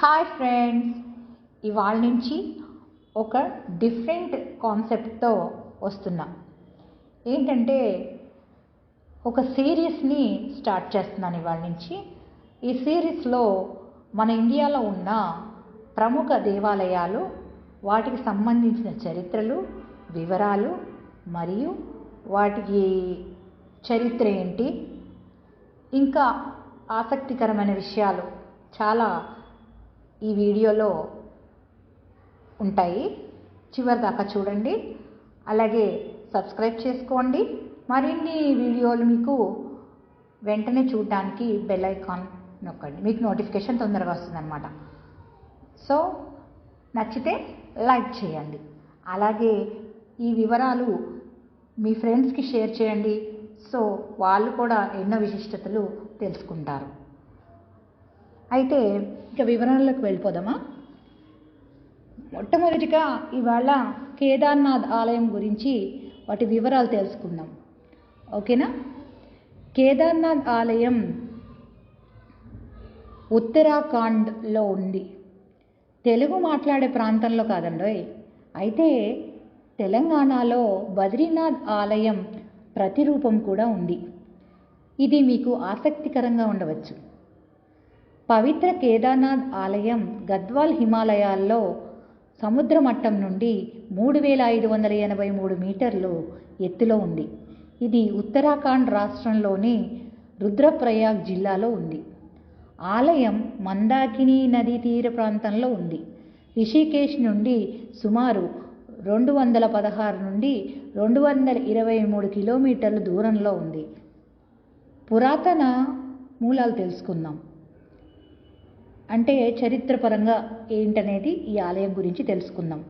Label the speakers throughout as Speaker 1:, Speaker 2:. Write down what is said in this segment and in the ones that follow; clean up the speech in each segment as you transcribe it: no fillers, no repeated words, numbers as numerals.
Speaker 1: Hi friends, ఇవాళ నుంచి ఒక డిఫరెంట్ కాన్సెప్ట్తో వస్తున్నా. ఏంటంటే ఒక సిరీస్ని స్టార్ట్ చేస్తున్నాను ఇవాళ నుంచి. ఈ సిరీస్లో మన ఇండియాలో ఉన్న ప్రముఖ దేవాలయాలు, వాటికి సంబంధించిన చరిత్రలు, వివరాలు మరియు వాటికి చరిత్ర ఏంటి, ఇంకా ఆసక్తికరమైన విషయాలు చాలా ఈ వీడియోలో ఉంటాయి. చివరి దాకా చూడండి, అలాగే సబ్స్క్రైబ్ చేసుకోండి. మరిన్ని వీడియోలు మీకు వెంటనే చూడటానికి బెల్ ఐకాన్ నొక్కండి, మీకు నోటిఫికేషన్ తొందరగా వస్తుందన్నమాట. సో నచ్చితే లైక్ చేయండి, అలాగే ఈ వివరాలు మీ ఫ్రెండ్స్కి షేర్ చేయండి. సో వాళ్ళు కూడా ఎన్నో విశిష్టతలు తెలుసుకుంటారు. అయితే ఇక వివరాల్లోకి వెళ్ళిపోదామా. మొట్టమొదటిగా ఇవాళ కేదార్నాథ్ ఆలయం గురించి వాటి వివరాలు తెలుసుకుందాం, ఓకేనా. కేదార్నాథ్ ఆలయం ఉత్తరాఖండ్లో ఉంది, తెలుగు మాట్లాడే ప్రాంతంలో కాదండోయ్. అయితే తెలంగాణలో బద్రీనాథ్ ఆలయం ప్రతిరూపం కూడా ఉంది. ఇది మీకు ఆసక్తికరంగా ఉండవచ్చు. పవిత్ర కేదార్నాథ్ ఆలయం గద్వాల్ హిమాలయాల్లో సముద్ర మట్టం నుండి 3583 మీటర్లు ఎత్తులో ఉంది. ఇది ఉత్తరాఖండ్ రాష్ట్రంలోని రుద్రప్రయాగ్ జిల్లాలో ఉంది. ఆలయం మందాకిని నదీ తీర ప్రాంతంలో ఉంది. రిషికేశ్ నుండి సుమారు 216 నుండి 223 కిలోమీటర్ల దూరంలో ఉంది. పురాతన మూలాలు తెలుసుకుందాం. అంటే చరిత్రపరంగా ఏంటనేది ఈ ఆలయం గురించి తెలుసుకుందాం.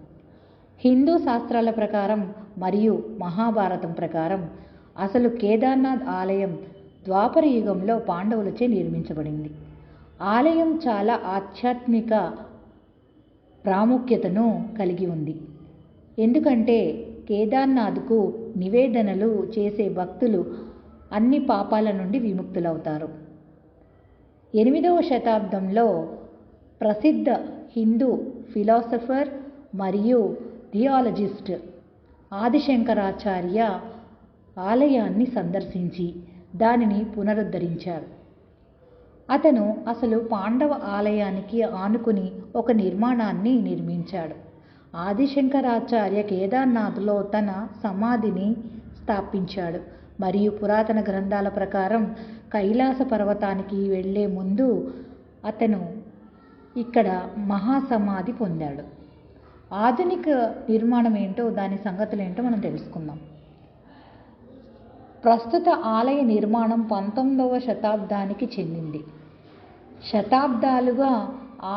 Speaker 1: హిందూ శాస్త్రాల ప్రకారం మరియు మహాభారతం ప్రకారం అసలు కేదార్నాథ్ ఆలయం ద్వాపర యుగంలో పాండవులచే నిర్మించబడింది. ఆలయం చాలా ఆధ్యాత్మిక ప్రాముఖ్యతను కలిగి ఉంది. ఎందుకంటే కేదార్నాథ్కు నివేదనలు చేసే భక్తులు అన్ని పాపాల నుండి విముక్తులవుతారు. 8వ శతాబ్దంలో ప్రసిద్ధ హిందూ ఫిలాసఫర్ మరియు థియాలజిస్ట్ ఆదిశంకరాచార్య ఆలయాన్ని సందర్శించి దానిని పునరుద్ధరించారు. అతను అసలు పాండవ ఆలయానికి ఆనుకుని ఒక నిర్మాణాన్ని నిర్మించాడు. ఆదిశంకరాచార్య కేదార్నాథ్లో తన సమాధిని స్థాపించాడు మరియు పురాతన గ్రంథాల ప్రకారం కైలాస పర్వతానికి వెళ్లే ముందు అతను ఇక్కడ మహాసమాధి పొందాడు. ఆధునిక నిర్మాణం ఏంటో, దాని సంగతులు ఏంటో మనం తెలుసుకుందాం. ప్రస్తుత ఆలయ నిర్మాణం 19వ శతాబ్దానికి చెందింది. శతాబ్దాలుగా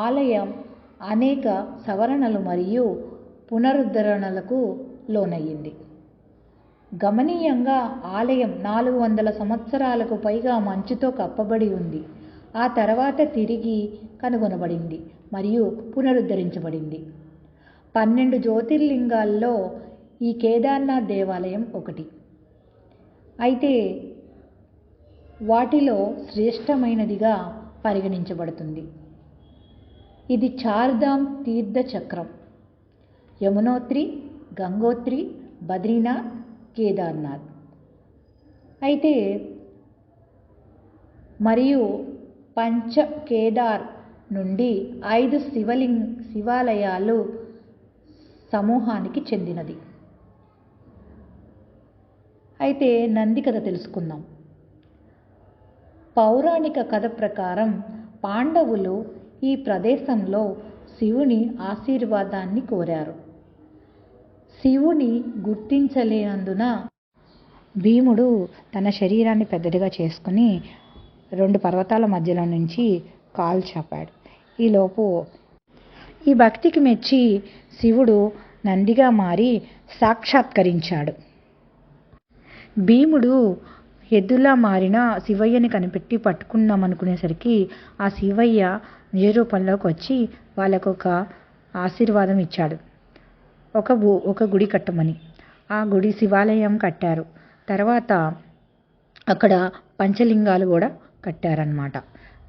Speaker 1: ఆలయం అనేక సవరణలు మరియు పునరుద్ధరణలకు లోనయ్యింది. గమనీయంగా ఆలయం 400 సంవత్సరాలకు పైగా మంచుతో కప్పబడి ఉంది. ఆ తర్వాత తిరిగి కనుగొనబడింది మరియు పునరుద్ధరించబడింది. 12 జ్యోతిర్లింగాల్లో ఈ కేదార్నాథ్ దేవాలయం ఒకటి. అయితే వాటిలో శ్రేష్టమైనదిగా పరిగణించబడుతుంది. ఇది చార్ధామ్ తీర్థ చక్రం: యమునోత్రి, గంగోత్రి, బద్రీనాథ్, కేదార్నాథ్. అయితే మరియు పంచ కేదార్ నుండి 5 శివాలయాలు సమూహానికి చెందినది. అయితే నంది కథ తెలుసుకుందాం. పౌరాణిక కథ ప్రకారం పాండవులు ఈ ప్రదేశంలో శివుని ఆశీర్వాదాన్ని కోరారు. శివుని గుర్తించలేనందున భీముడు తన శరీరాన్ని పెద్దదిగా చేసుకుని 2 పర్వతాల మధ్యలో నుంచి కాలు చాపాడు. ఈలోపు ఈ భక్తికి మెచ్చి శివుడు నందిగా మారి సాక్షాత్కరించాడు. భీముడు ఎద్దులా మారిన శివయ్యని కనిపెట్టి పట్టుకుందామనుకునేసరికి ఆ శివయ్య నిజ రూపంలోకి వచ్చి వాళ్ళకు ఒక ఆశీర్వాదం ఇచ్చాడు, ఒక గుడి కట్టమని. ఆ గుడి శివాలయం కట్టారు. తర్వాత అక్కడ పంచలింగాలు కూడా కట్టారనమాట.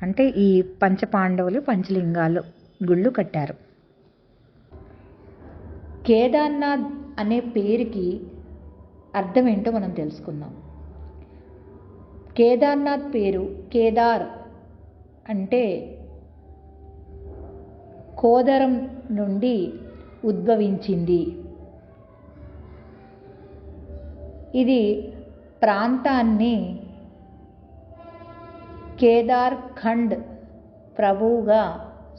Speaker 1: అంటే ఈ పంచపాండవులు పంచలింగాలు గుళ్ళు కట్టారు. కేదార్నాథ్ అనే పేరుకి అర్థం ఏంటో మనం తెలుసుకుందాం. కేదార్నాథ్ పేరు కేదార్ అంటే కోదరం నుండి ఉద్భవించింది. ఇది ప్రాంతాన్ని కేదార్ ఖండ్ ప్రభువుగా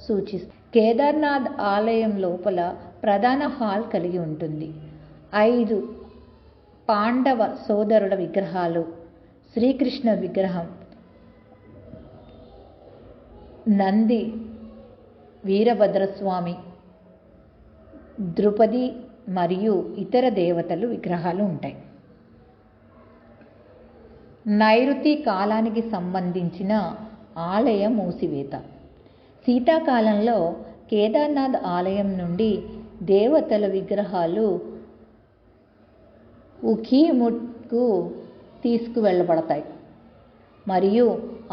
Speaker 1: సూచిస్తుంది. కేదార్నాథ్ ఆలయం లోపల ప్రధాన హాల్ కలిగి ఉంటుంది. 5 పాండవ సోదరుల విగ్రహాలు, శ్రీకృష్ణ విగ్రహం, నంది, వీరభద్రస్వామి, ద్రుపది మరియు ఇతర దేవతలు విగ్రహాలు ఉంటాయి. నైరుతి కాలానికి సంబంధించిన ఆలయ మూసివేత. శీతాకాలంలో కేదార్నాథ్ ఆలయం నుండి దేవతల విగ్రహాలు ఉఖీముట్కు తీసుకువెళ్ళబడతాయి మరియు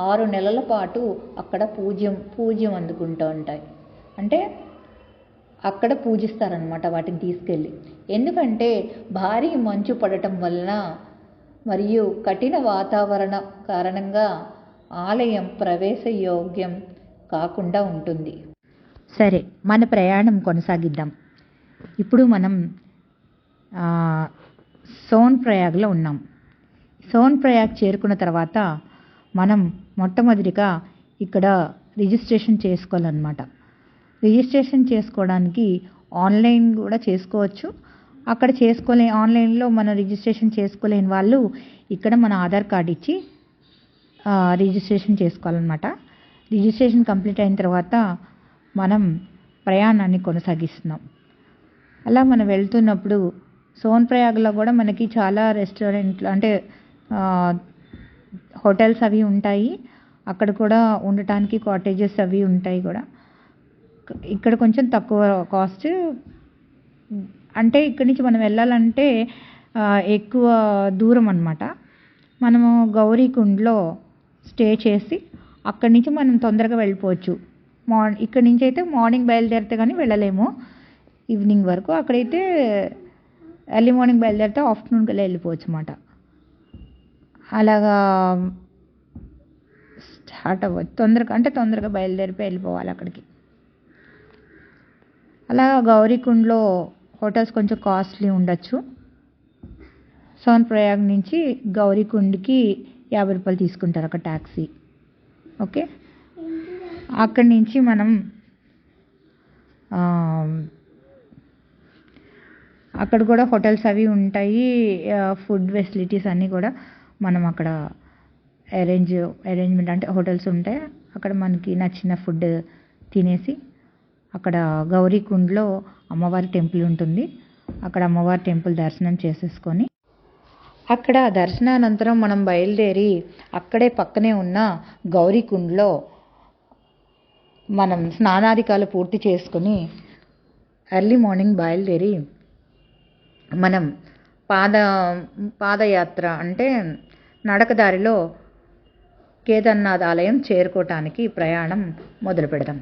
Speaker 1: 6 నెలల పాటు అక్కడ పూజ్యం అందుకుంటూ ఉంటాయి. అంటే అక్కడ పూజిస్తారనమాట వాటిని తీసుకెళ్ళి. ఎందుకంటే భారీ మంచు పడటం వలన మరియు కఠిన వాతావరణ కారణంగా ఆలయం ప్రవేశయోగ్యం కాకుండా ఉంటుంది. సరే, మన ప్రయాణం కొనసాగిద్దాం. ఇప్పుడు మనం సోన్ప్రయాగ్లో ఉన్నాం. సోన్ప్రయాగ్ చేరుకున్న తర్వాత మనం మొట్టమొదటిగా ఇక్కడ రిజిస్ట్రేషన్ చేసుకోవాలన్నమాట. రిజిస్ట్రేషన్ చేసుకోవడానికి ఆన్లైన్ కూడా చేసుకోవచ్చు. అక్కడ ఆన్లైన్లో మనం రిజిస్ట్రేషన్ చేసుకోలేని వాళ్ళు ఇక్కడ మన ఆధార్ కార్డు ఇచ్చి రిజిస్ట్రేషన్ చేసుకోవాలన్నమాట. రిజిస్ట్రేషన్ కంప్లీట్ అయిన తర్వాత మనం ప్రయాణాన్ని కొనసాగిస్తున్నాం. అలా మనం వెళ్తున్నప్పుడు సోన్ప్రయాగ్లో కూడా మనకి చాలా రెస్టారెంట్లు అంటే హోటల్స్ అవి ఉంటాయి. అక్కడ కూడా ఉండటానికి కాటేజెస్ అవి ఉంటాయి కూడా. ఇక్కడ కొంచెం తక్కువ కాస్ట్. అంటే ఇక్కడి నుంచి మనం వెళ్ళాలంటే ఎక్కువ దూరం అన్నమాట. మనము గౌరీకుండ్లో స్టే చేసి అక్కడి నుంచి మనం తొందరగా వెళ్ళిపోవచ్చు. ఇక్కడి నుంచి అయితే మార్నింగ్ బయలుదేరితే కానీ వెళ్ళలేము ఈవినింగ్ వరకు. అక్కడైతే ఎర్లీ మార్నింగ్ బయలుదేరితే ఆఫ్టర్నూన్ కల్లా వెళ్ళిపోవచ్చు అన్నమాట. అలాగా స్టార్ట్ అవ్వచ్చు తొందరగా బయలుదేరిపోయి వెళ్ళిపోవాలి అక్కడికి. అలా గౌరీకుండ్లో హోటల్స్ కొంచెం కాస్ట్లీ ఉండొచ్చు. సోన్ప్రయాగ్ నుంచి గౌరీకుండ్కి 50 రూపాయలు తీసుకుంటారు అక్కడ ట్యాక్సీ. ఓకే, అక్కడి నుంచి మనం అక్కడ కూడా హోటల్స్ అవి ఉంటాయి. ఫుడ్ ఫెసిలిటీస్ అన్నీ కూడా మనం అక్కడ అరేంజ్మెంట్ అంటే హోటల్స్ ఉంటాయి. అక్కడ మనకి నచ్చిన ఫుడ్ తినేసి అక్కడ గౌరీకుండ్లో అమ్మవారి టెంపుల్ ఉంటుంది. అక్కడ అమ్మవారి టెంపుల్ దర్శనం చేసేసుకొని అక్కడ దర్శనానంతరం మనం బయలుదేరి అక్కడే పక్కనే ఉన్న గౌరీకుండ్లో మనం స్నానాధికాలు పూర్తి చేసుకొని ఎర్లీ మార్నింగ్ బయలుదేరి మనం పాదయాత్ర అంటే నడకదారిలో కేదార్నాథ్ ఆలయం చేరుకోవటానికి ప్రయాణం మొదలు పెడదాం.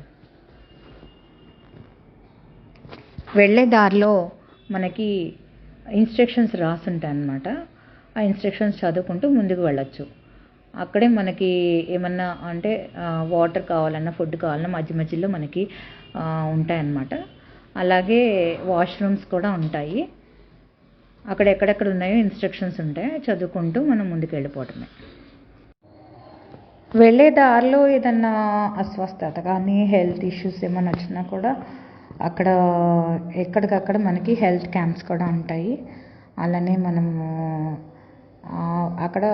Speaker 1: వెళ్ళే దారిలో మనకి ఇన్స్ట్రక్షన్స్ రాసుంటాయి అన్నమాట. ఆ ఇన్స్ట్రక్షన్స్ చదువుకుంటూ ముందుకు వెళ్ళొచ్చు. అక్కడే మనకి ఏమన్నా అంటే వాటర్ కావాలన్నా ఫుడ్ కావాలన్నా మధ్యలో మనకి ఉంటాయన్నమాట. అలాగే వాష్రూమ్స్ కూడా ఉంటాయి. అక్కడ ఎక్కడెక్కడ ఉన్నాయో ఇన్స్ట్రక్షన్స్ ఉంటాయి, చదువుకుంటూ మనం ముందుకు వెళ్ళిపోవటమే. వెళ్ళే దారిలో ఏదన్నా అస్వస్థత కానీ హెల్త్ ఇష్యూస్ ఏమైనా వచ్చినా కూడా అక్కడ ఎక్కడికక్కడ మనకి హెల్త్ క్యాంప్స్ కూడా ఉంటాయి. అలానే మనము అక్కడ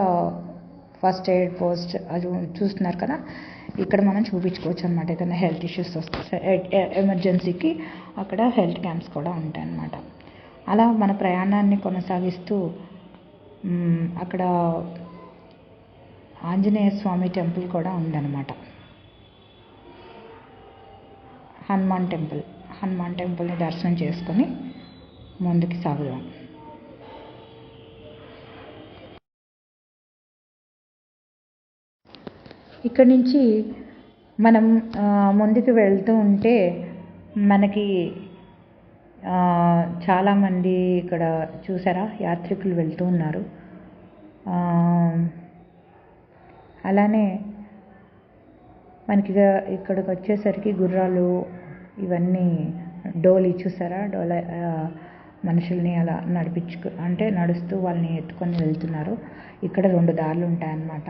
Speaker 1: ఫస్ట్ ఎయిడ్ పోస్ట్ అది చూస్తున్నారు కదా, ఇక్కడ మనం చూపించుకోవచ్చు అన్నమాట. ఏదైనా హెల్త్ ఇష్యూస్ వస్తే ఎమర్జెన్సీకి అక్కడ హెల్త్ క్యాంప్స్ కూడా ఉంటాయి అన్నమాట. అలా మన ప్రయాణాన్ని కొనసాగిస్తూ అక్కడ ఆంజనేయ స్వామి టెంపుల్ కూడా ఉందన్నమాట. హనుమాన్ టెంపుల్ని దర్శనం చేసుకొని ముందుకు సాగుదాం. ఇక్కడ నుంచి మనం ముందుకు వెళ్తూ ఉంటే మనకి చాలామంది ఇక్కడ చూసారా యాత్రికులు వెళ్తూ ఉన్నారు. అలానే మనకి ఇక్కడికి వచ్చేసరికి గుర్రాలు ఇవన్నీ డోలి చూసారా, మనుషుల్ని అలా అంటే నడుస్తూ వాళ్ళని ఎత్తుకొని వెళ్తున్నారు. ఇక్కడ 2 దారులు ఉంటాయన్నమాట.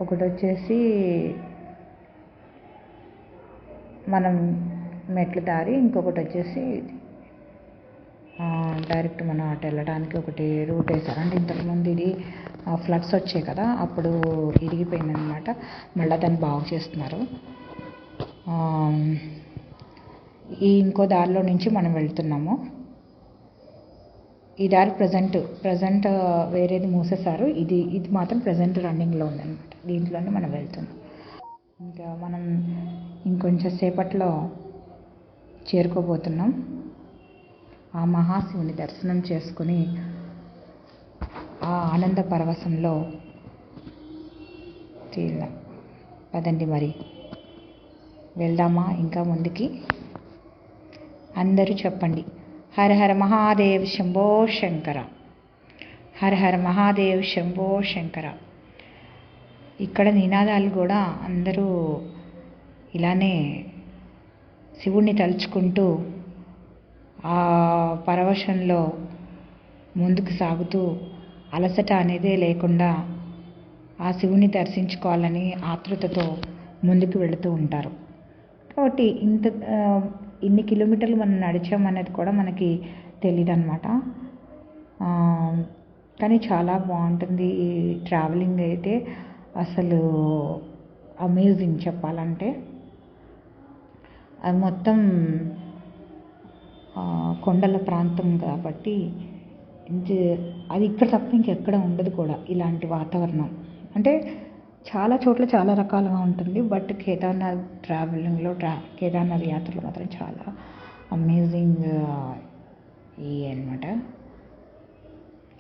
Speaker 1: ఒకటి వచ్చేసి మనం మెట్ల దారి, ఇంకొకటి వచ్చేసి డైరెక్ట్ మనం అటు వెళ్ళడానికి ఒకటి రూట్ వేశారు. అంటే ఇంతకుముందు ఇది ఫ్లడ్స్ వచ్చాయి కదా, అప్పుడు ఇరిగిపోయిందనమాట. మళ్ళీ దాన్ని బాగు చేస్తున్నారు. ఈ ఇంకో దారిలో నుంచి మనం వెళ్తున్నాము. ఈ దారి ప్రజెంట్ వేరేది మూసేశారు. ఇది మాత్రం ప్రజెంట్ రన్నింగ్లో ఉందన్నమాట. దీంట్లోనే మనం వెళ్తున్నాం. ఇంకా మనం ఇంకొంచెం సేపట్లో చేరుకోబోతున్నాం. ఆ మహాశివుని దర్శనం చేసుకుని ఆ ఆనంద పరవశంలో పదండి, మరి వెళ్దామా ఇంకా ముందుకి? అందరూ చెప్పండి, హర హర మహాదేవ్ శంభో శంకర, హర హర మహాదేవ్ శంభో శంకర. ఇక్కడ నినాదాలు కూడా అందరూ ఇలానే శివుణ్ణి తలుచుకుంటూ ఆ పరవశంలో ముందుకు సాగుతూ అలసట అనేదే లేకుండా ఆ శివుని దర్శించుకోవాలని ఆతృతతో ముందుకు వెళుతూ ఉంటారు. కాబట్టి ఇన్ని కిలోమీటర్లు మనం నడిచామనేది కూడా మనకి తెలియదు అన్నమాట. కానీ చాలా బాగుంటుంది ఈ ట్రావెలింగ్ అయితే, అసలు అమేజింగ్ చెప్పాలంటే. అది మొత్తం కొండల ప్రాంతం కాబట్టి అది ఇక్కడ తప్ప ఇంకెక్కడ ఉండదు కూడా ఇలాంటి వాతావరణం. అంటే చాలా చోట్ల చాలా రకాలుగా ఉంటుంది. బట్ కేదార్నాథ్ ట్రావెలింగ్లో కేదార్నాథ్ యాత్రలో మాత్రం చాలా అమేజింగ్ అన్నమాట.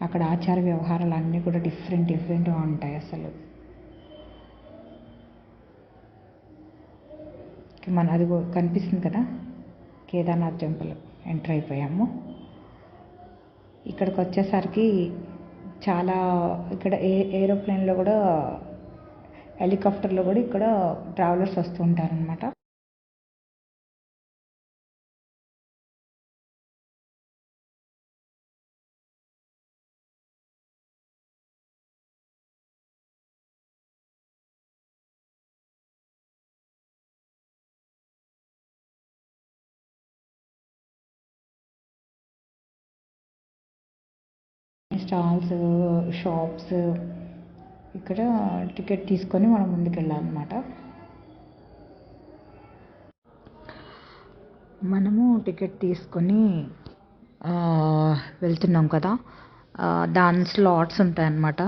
Speaker 1: అక్కడ ఆచార వ్యవహారాలు అన్నీ కూడా డిఫరెంట్గా ఉంటాయి అసలు. మన అది కనిపిస్తుంది కదా, కేదార్నాథ్ టెంపుల్ ఎంటర్ అయిపోయాము. ఇక్కడికి వచ్చేసరికి చాలా ఇక్కడ ఏరోప్లేన్లో కూడా, హెలికాప్టర్లో కూడా ఇక్కడ ట్రావెలర్స్ వస్తూ ఉంటారనమాట. స్టాల్స్, షాప్స్, ఇక్కడ టికెట్ తీసుకొని మనం ముందుకు వెళ్ళాలన్నమాట. మనము టికెట్ తీసుకొని వెళ్తున్నాం కదా, దాని స్లాట్స్ ఉంటాయన్నమాట.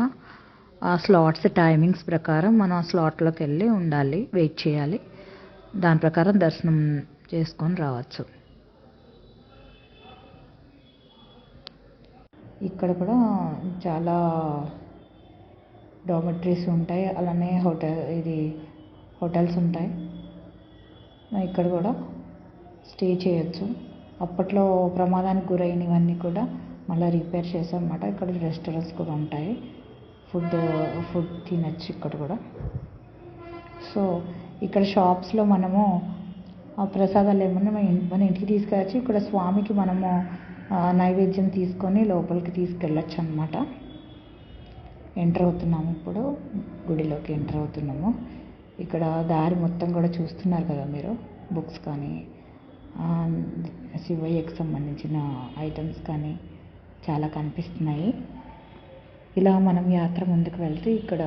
Speaker 1: ఆ స్లాట్స్ టైమింగ్స్ ప్రకారం మనం ఆ స్లాట్లోకి వెళ్ళి ఉండాలి, వెయిట్ చేయాలి. దాని ప్రకారం దర్శనం చేసుకొని రావచ్చు. ఇక్కడ కూడా చాలా డార్మెటరీస్ ఉంటాయి, అలానే హోటల్స్ ఉంటాయి. ఇక్కడ కూడా స్టే చేయొచ్చు. అప్పట్లో ప్రమాదానికి గురైనవన్నీ కూడా మళ్ళీ రిపేర్ చేశారన్నమాట. ఇక్కడ రెస్టారెంట్స్ కూడా ఉంటాయి, ఫుడ్ తినచ్చు ఇక్కడ కూడా. సో ఇక్కడ షాప్స్లో మనము ఆ ప్రసాదాలు ఏమన్నా మన ఇంటికి తీసుకెళ్ళచ్చు. ఇక్కడ స్వామికి మనము నైవేద్యం తీసుకొని లోపలికి తీసుకెళ్ళచ్చు అన్నమాట. ఎంటర్ అవుతున్నాము, ఇప్పుడు గుడిలోకి ఎంటర్ అవుతున్నాము. ఇక్కడ దారి మొత్తం కూడా చూస్తున్నారు కదా మీరు, బుక్స్ కానీ శివయ్యకి సంబంధించిన ఐటమ్స్ కానీ చాలా కనిపిస్తున్నాయి. ఇలా మనం యాత్ర ముందుకు వెళ్తే ఇక్కడ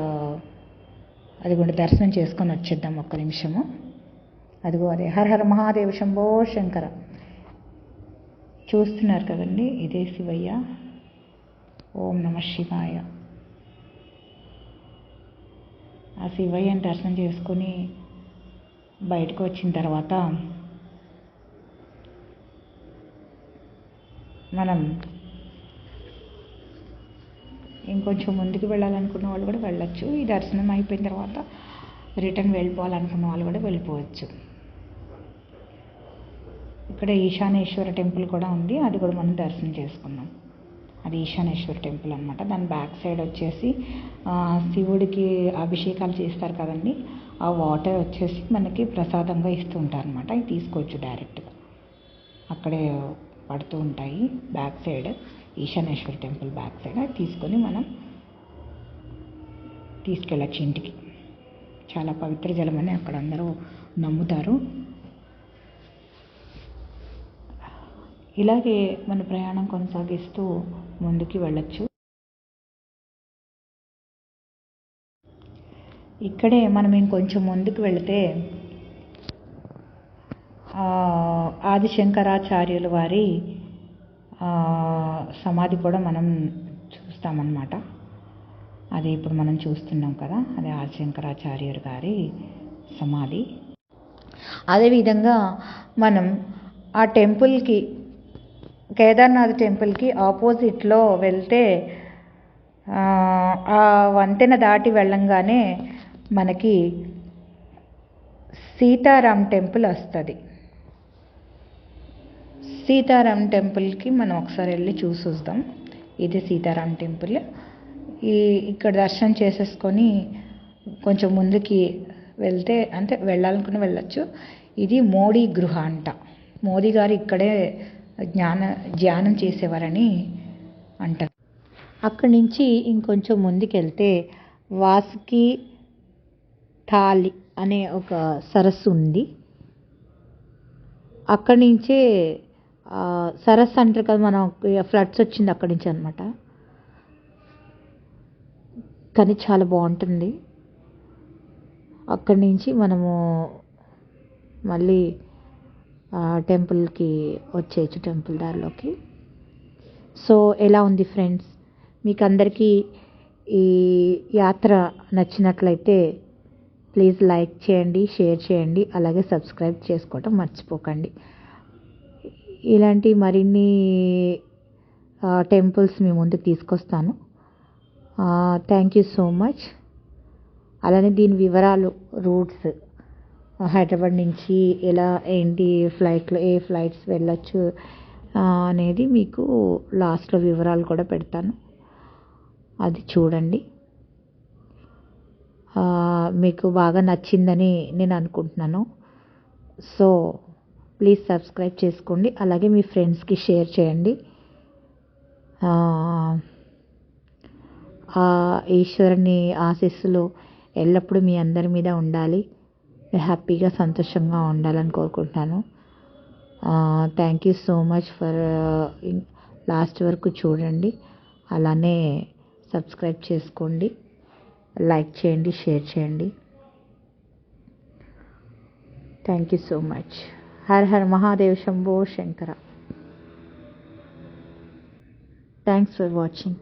Speaker 1: అది కూడా దర్శనం చేసుకొని వచ్చేద్దాం. ఒక్క నిమిషము. అదే హర హర మహాదేవ శంభో శంకర. చూస్తున్నారు కదండి, ఇదే శివయ్య. ఓం నమ శివాయ. ఆ శివయ్యని దర్శనం చేసుకొని బయటకు వచ్చిన తర్వాత మనం ఇంకొంచెం ముందుకు వెళ్ళాలనుకున్న వాళ్ళు కూడా వెళ్ళచ్చు. ఈ దర్శనం అయిపోయిన తర్వాత రిటర్న్ వెళ్ళిపోవాలనుకున్న వాళ్ళు కూడా వెళ్ళిపోవచ్చు. ఇక్కడ ఈశానేశ్వర టెంపుల్ కూడా ఉంది, అది కూడా మనం దర్శనం చేసుకున్నాం. అది ఈశానేశ్వర టెంపుల్ అనమాట. దాని బ్యాక్ సైడ్ వచ్చేసి శివుడికి అభిషేకాలు చేస్తారు కదండి, ఆ వాటర్ వచ్చేసి మనకి ప్రసాదంగా ఇస్తూ ఉంటారు అనమాట. అవి తీసుకోవచ్చు డైరెక్ట్గా, అక్కడే పడుతూ ఉంటాయి. Back side Ishaneshwara temple back side అది తీసుకొని మనం తీసుకెళ్ళచ్చు ఇంటికి. చాలా పవిత్ర జలం అని అక్కడ అందరూ నమ్ముతారు. ఇలాగే మన ప్రయాణం కొనసాగిస్తూ ముందుకి వెళ్ళచ్చు. ఇక్కడే మనం ఇంకొంచెం ముందుకు వెళితే ఆదిశంకరాచార్యుల వారి సమాధి కూడా మనం చూస్తామన్నమాట. అది ఇప్పుడు మనం చూస్తున్నాం కదా, అది ఆదిశంకరాచార్యులు గారి సమాధి. అదేవిధంగా మనం ఆ టెంపుల్కి, కేదార్నాథ్ టెంపుల్కి ఆపోజిట్లో వెళ్తే ఆ వంతెన దాటి వెళ్ళంగానే మనకి సీతారాం టెంపుల్ వస్తుంది. సీతారాం టెంపుల్కి మనం ఒకసారి వెళ్ళి చూసి వద్దాం. ఇది సీతారాం టెంపుల్. ఇక్కడ దర్శనం చేసేసుకొని కొంచెం ముందుకి వెళ్తే, అంటే వెళ్ళాలనుకుని వెళ్ళచ్చు. ఇది మోడీ గృహ అంట. మోదీ గారు ఇక్కడే ధ్యానం చేసేవారని అంటారు. అక్కడి నుంచి ఇంకొంచెం ముందుకు వెళ్తే వాసుకి థాలి అనే ఒక సరస్సు ఉంది. అక్కడి నుంచే సరస్సు అంటారు కదా, మనం ఫ్లడ్స్ వచ్చింది అక్కడి నుంచి అనమాట. కానీ చాలా బాగుంటుంది. అక్కడి నుంచి మనము మళ్ళీ టెంపుల్కి వచ్చేయచ్చు, టెంపుల్ దారిలోకి. సో ఎలా ఉంది ఫ్రెండ్స్, మీకు అందరికీ ఈ యాత్ర నచ్చినట్లయితే ప్లీజ్ లైక్ చేయండి, షేర్ చేయండి, అలాగే సబ్స్క్రైబ్ చేసుకోవటం మర్చిపోకండి. ఇలాంటి మరిన్ని టెంపుల్స్ మీ ముందుకు తీసుకొస్తాను. Thank you so much. అలానే దీని వివరాలు, రూట్స్, హైదరాబాద్ నుంచి ఎలా ఏంటి ఫ్లైట్లో ఏ ఫ్లైట్స్ వెళ్ళొచ్చు అనేది మీకు లాస్ట్లో వివరాలు కూడా పెడతాను, అది చూడండి. మీకు బాగా నచ్చిందని నేను అనుకుంటున్నాను. సో ప్లీజ్ సబ్స్క్రైబ్ చేసుకోండి, అలాగే మీ ఫ్రెండ్స్కి షేర్ చేయండి. ఈశ్వరుని ఆశీస్సులు ఎల్లప్పుడూ మీ అందరి మీద ఉండాలి, హ్యాపీగా సంతోషంగా ఉండాలని కోరుకుంటున్నాను. Thank you so much for last వరకు చూడండి, అలానే సబ్స్క్రైబ్ చేసుకోండి, లైక్ చేయండి, షేర్ చేయండి. Thank you so much. Hara Hara Mahadev, Shambho Shankara. Thanks for watching.